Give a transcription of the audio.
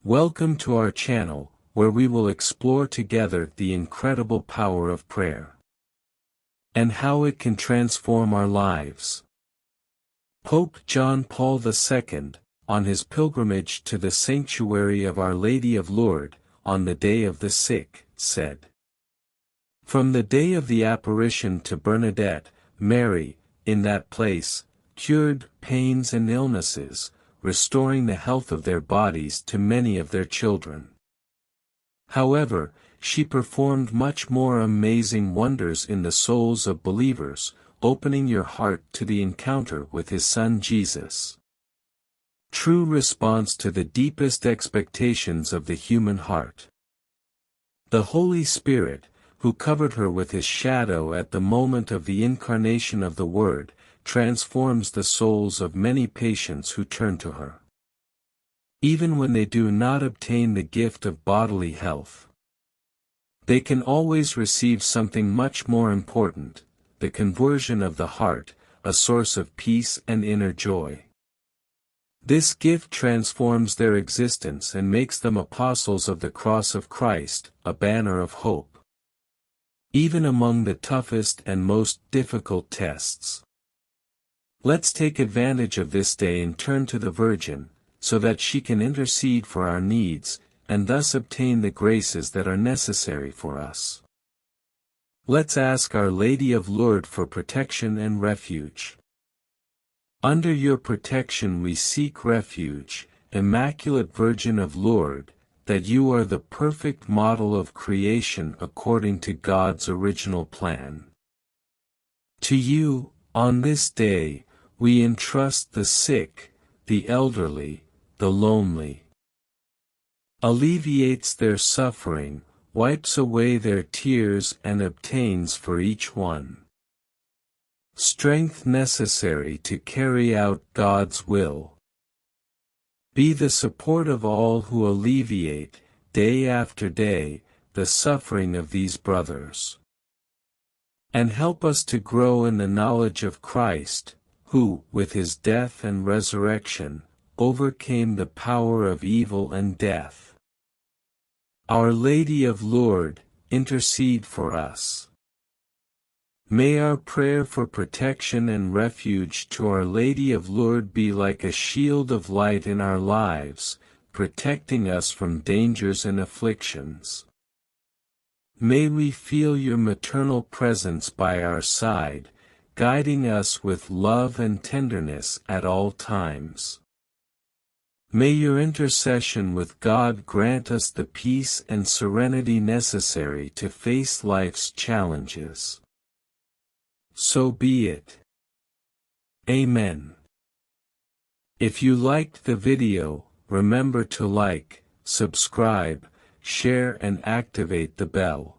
Welcome to our channel, where we will explore together the incredible power of prayer and how it can transform our lives. Pope John Paul II, on his pilgrimage to the sanctuary of Our Lady of Lourdes, on the Day of the Sick, said, "From the day of the apparition to Bernadette, Mary, in that place, cured pains and illnesses, restoring the health of their bodies to many of their children. However, she performed much more amazing wonders in the souls of believers, opening your heart to the encounter with His Son Jesus." True response to the deepest expectations of the human heart. The Holy Spirit, who covered her with His shadow at the moment of the incarnation of the Word, transforms the souls of many patients who turn to her. Even when they do not obtain the gift of bodily health, they can always receive something much more important, the conversion of the heart, a source of peace and inner joy. This gift transforms their existence and makes them apostles of the cross of Christ, a banner of hope, even among the toughest and most difficult tests. Let's take advantage of this day and turn to the Virgin, so that she can intercede for our needs, and thus obtain the graces that are necessary for us. Let's ask Our Lady of Lourdes for protection and refuge. Under your protection we seek refuge, Immaculate Virgin of Lourdes, that you are the perfect model of creation according to God's original plan. To you, on this day, we entrust the sick, the elderly, the lonely. Alleviates their suffering, wipes away their tears and obtains for each one strength necessary to carry out God's will. Be the support of all who alleviate, day after day, the suffering of these brothers. And help us to grow in the knowledge of Christ, who, with His death and resurrection, overcame the power of evil and death. Our Lady of Lourdes, intercede for us. May our prayer for protection and refuge to Our Lady of Lourdes be like a shield of light in our lives, protecting us from dangers and afflictions. May we feel your maternal presence by our side, guiding us with love and tenderness at all times. May your intercession with God grant us the peace and serenity necessary to face life's challenges. So be it. Amen. If you liked the video, remember to like, subscribe, share and activate the bell.